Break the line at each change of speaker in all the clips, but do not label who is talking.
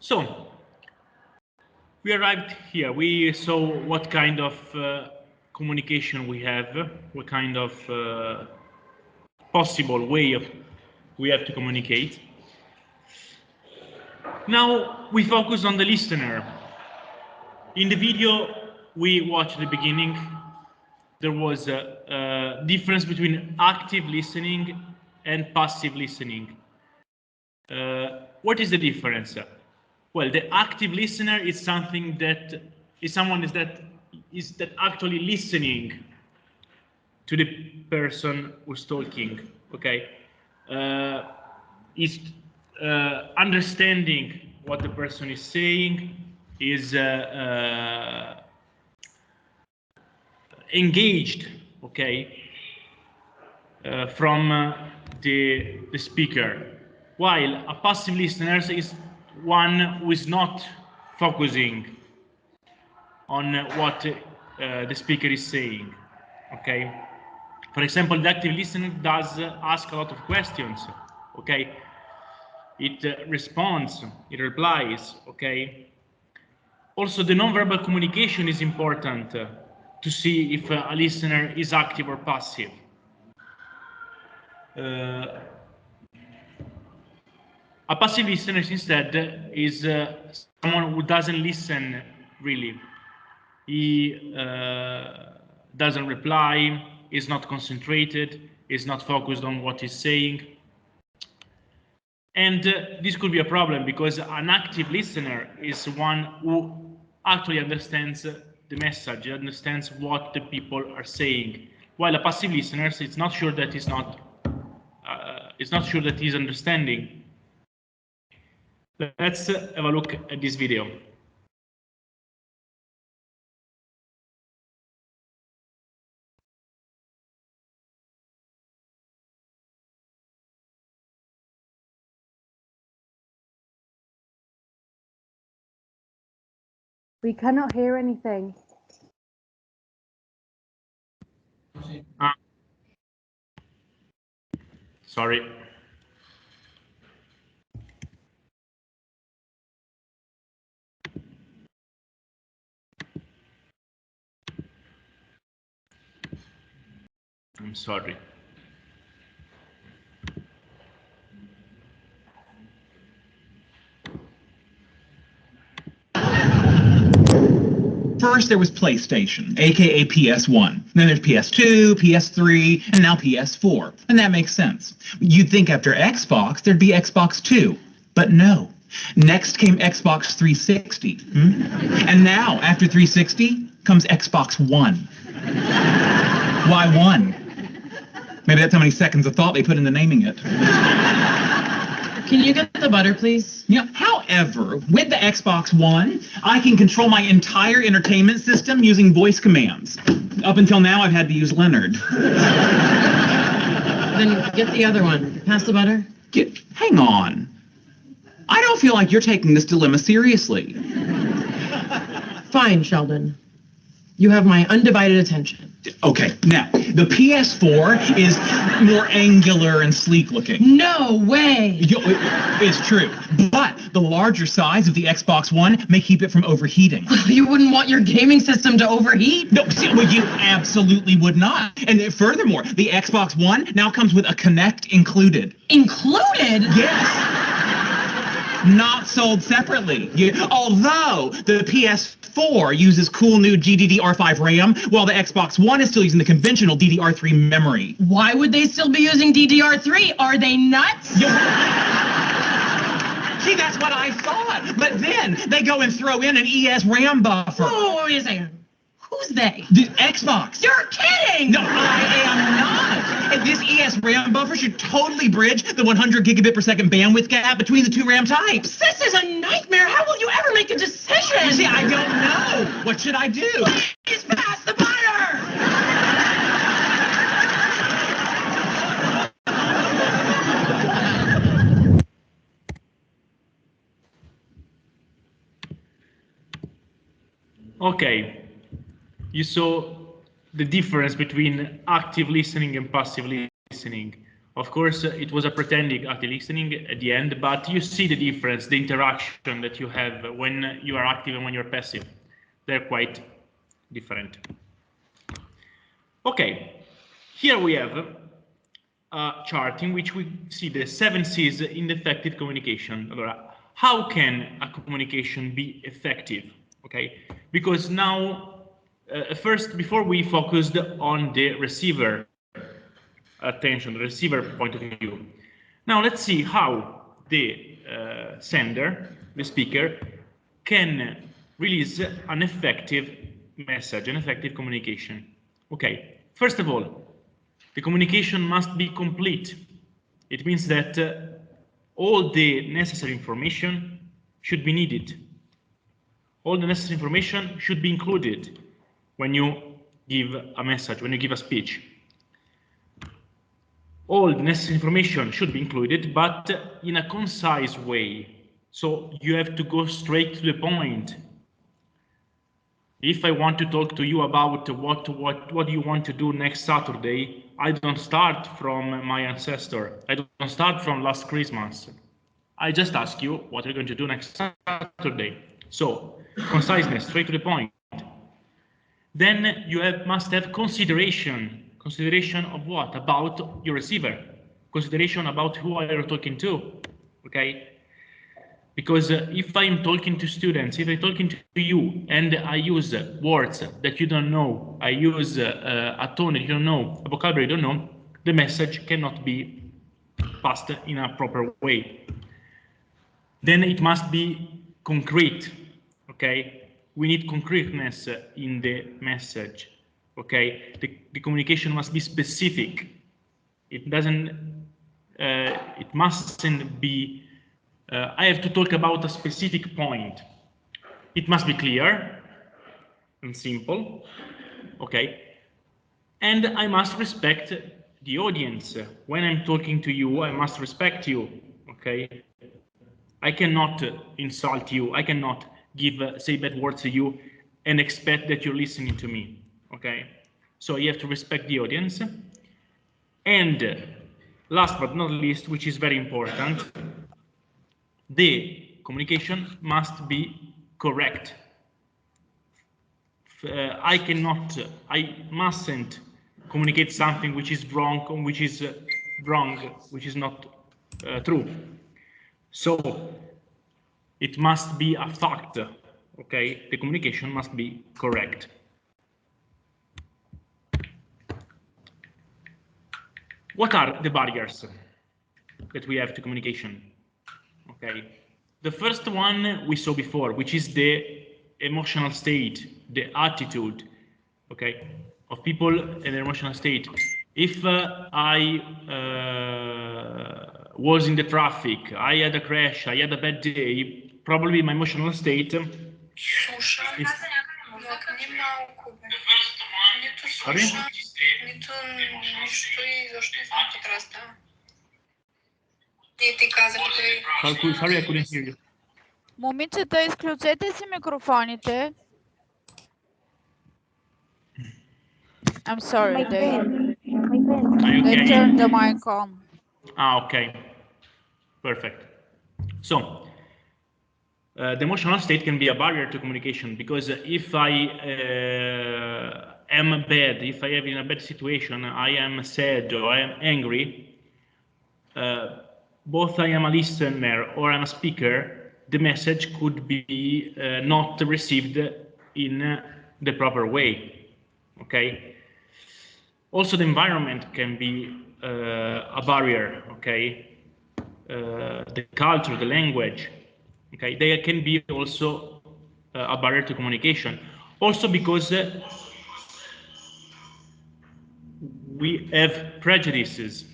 So we arrived here. We saw what kind of communication we have, what kind of possible way of we have to communicate. Now we focus on the listener. In the video we watched at the beginning, there was a difference between active listening and passive listening. What is the difference? Well, the active listener is something that is someone that actually listening to the person who's talking. Okay, is understanding what the person is saying, is engaged. Okay, from the speaker. While a passive listener is one who is not focusing on what the speaker is saying. Okay. For example, the active listener does ask a lot of questions. Okay. It responds. It replies. Okay. Also, the nonverbal communication is important to see if a listener is active or passive. A passive listener instead is someone who doesn't listen really. He doesn't reply, is not concentrated, is not focused on what he's saying. And this could be a problem because an active listener is one who actually understands the message, understands what the people are saying. While a passive listener is not sure that he's understanding. Let's have a look at this video.
We cannot hear anything.
Sorry. I'm sorry.
First, there was PlayStation, aka PS1. Then there's PS2, PS3, and now PS4. And that makes sense. You'd think after Xbox, there'd be Xbox 2. But no. Next came Xbox 360. And now, after 360, comes Xbox One. Why one? Maybe that's how many seconds of thought they put into naming it.
Can you get the butter, please?
Yeah. However, with the Xbox One, I can control my entire entertainment system using voice commands. Up until now, I've had to use Leonard.
Then get the other one. Pass the butter.
Hang on. I don't feel like you're taking this dilemma seriously.
Fine, Sheldon. You have my undivided attention.
Okay, now, the PS4 is more angular and sleek looking.
No way!
It's true, but the larger size of the Xbox One may keep it from overheating.
You wouldn't want your gaming system to overheat?
No, well, you absolutely would not. And furthermore, the Xbox One now comes with a Kinect included.
Included?
Yes. Not sold separately. Although the PS4 uses cool new GDDR5 RAM, while the Xbox One is still using the conventional DDR3 memory.
Why would they still be using DDR3? Are they nuts?
See, that's what I thought. But then they go and throw in an ES RAM buffer.
Oh, wait a second. Who's they?
The Xbox.
You're kidding!
No, I am not. And this ES RAM buffer should totally bridge the 100 gigabit per second bandwidth gap between the two RAM types.
This is a nightmare. How will you ever make a decision?
You see, I don't know. What should I do?
Please pass the butter!
Okay. You saw the difference between active listening and passive listening. Of course, it was a pretending active listening at the end, but you see the difference, the interaction that you have when you are active and when you're passive. They're quite different. Okay, here we have a chart in which we see the 7 C's in effective communication. Allora, how can a communication be effective? Okay, because now, first, before we focused on the receiver attention, the receiver point of view. Now let's see how the sender, the speaker, can release an effective message, an effective communication. Okay, first of all, the communication must be complete. It means that all the necessary information should be needed. All the necessary information should be included when you give a message, when you give a speech. All the necessary information should be included, but in a concise way. So you have to go straight to the point. If I want to talk to you about what do you want to do next Saturday, I don't start from my ancestor. I don't start from last Christmas. I just ask you what are you going to do next Saturday. So conciseness, straight to the point. Then you must have consideration. Consideration of what? About your receiver. Consideration about who are you talking to. Okay? Because if I'm talking to students, if I'm talking to you and I use words that you don't know, I use a tone that you don't know, a vocabulary you don't know, the message cannot be passed in a proper way. Then it must be concrete, okay? We need concreteness in the message, okay? The communication must be specific. It mustn't be, I have to talk about a specific point. It must be clear and simple, okay? And I must respect the audience. When I'm talking to you, I must respect you, okay? I cannot insult you. I cannot say bad words to you and expect that you're listening to me, okay? So you have to respect the audience. And last but not least, which is very important, the communication must be correct. I mustn't communicate something which is wrong, which is not true. So it must be a fact, okay? The communication must be correct. What are the barriers that we have to communication? Okay, the first one we saw before, which is the emotional state, the attitude, okay, of people in their emotional state. If I was in the traffic, I had a crash, I had a bad day, probably my emotional state is... Sorry? Sorry, I couldn't hear you.
Момичета, изключете си микрофоните. I'm sorry, they turned the mic on.
Okay, perfect. So, the emotional state can be a barrier to communication, because if I am bad, if I am in a bad situation, I am sad or I am angry, both I am a listener or I'm a speaker, the message could be not received in the proper way, okay? Also, the environment can be a barrier, okay? The culture, the language, okay? They can be also a barrier to communication. Also because we have prejudices,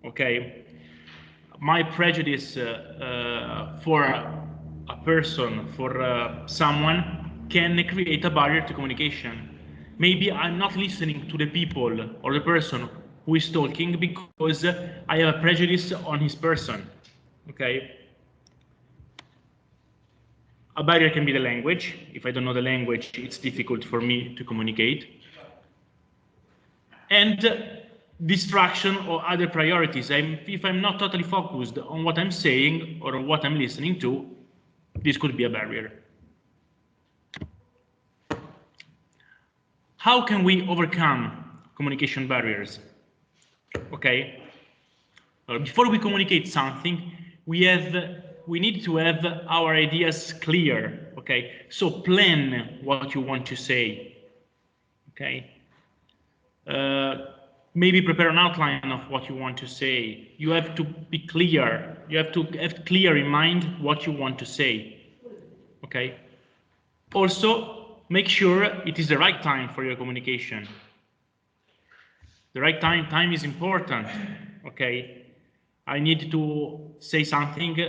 okay? My prejudice for a person, for someone, can create a barrier to communication. Maybe I'm not listening to the people or the person who is talking because I have a prejudice on his person, okay? A barrier can be the language. If I don't know the language, it's difficult for me to communicate. And distraction or other priorities. If I'm not totally focused on what I'm saying or what I'm listening to, this could be a barrier. How can we overcome communication barriers? Okay. Before we communicate something, we need to have our ideas clear. Okay. So plan what you want to say. Okay. Maybe prepare an outline of what you want to say. You have to be clear. You have to have clear in mind what you want to say. Okay. Also, make sure it is the right time for your communication. The right time is important. Okay. I need to say something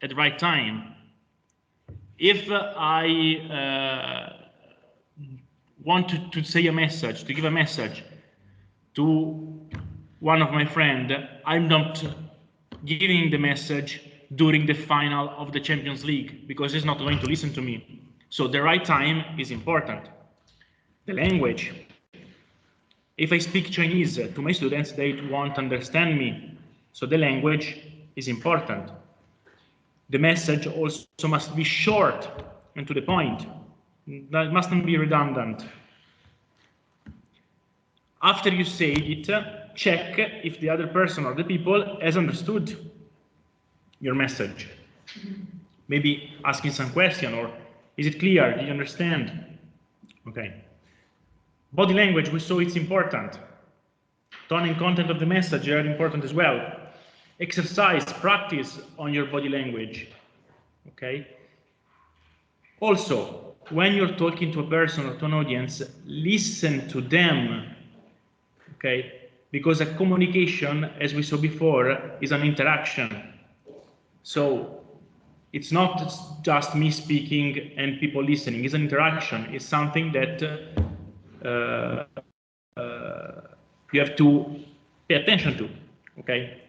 at the right time. If I want to say a message, to give a message to one of my friends, I'm not giving the message during the final of the Champions League because he's not going to listen to me. So the right time is important. The language. If I speak Chinese to my students, they won't understand me. So the language is important. The message also must be short and to the point. That mustn't be redundant. After you say it, check if the other person or the people has understood your message. Maybe asking some question, or is it clear? Do you understand? Okay. Body language, we saw it's important. Tone and content of the message are important as well. Exercise, practice on your body language. Okay. Also, when you're talking to a person or to an audience, listen to them. Okay, because a communication, as we saw before, is an interaction. So it's not just me speaking and people listening. It's an interaction. It's something that you have to pay attention to. Okay.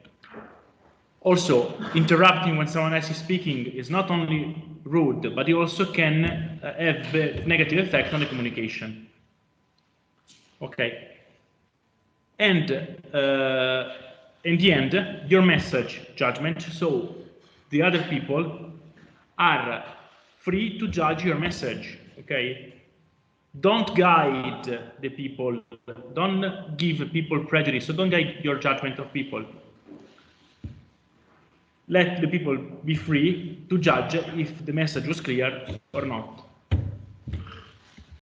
Also, interrupting when someone else is speaking is not only rude, but it also can have a negative effect on the communication. Okay. And in the end, your message, judgment. So the other people are free to judge your message. Okay. Don't guide the people. Don't give people prejudice. So don't guide your judgment of people. Let the people be free to judge if the message was clear or not.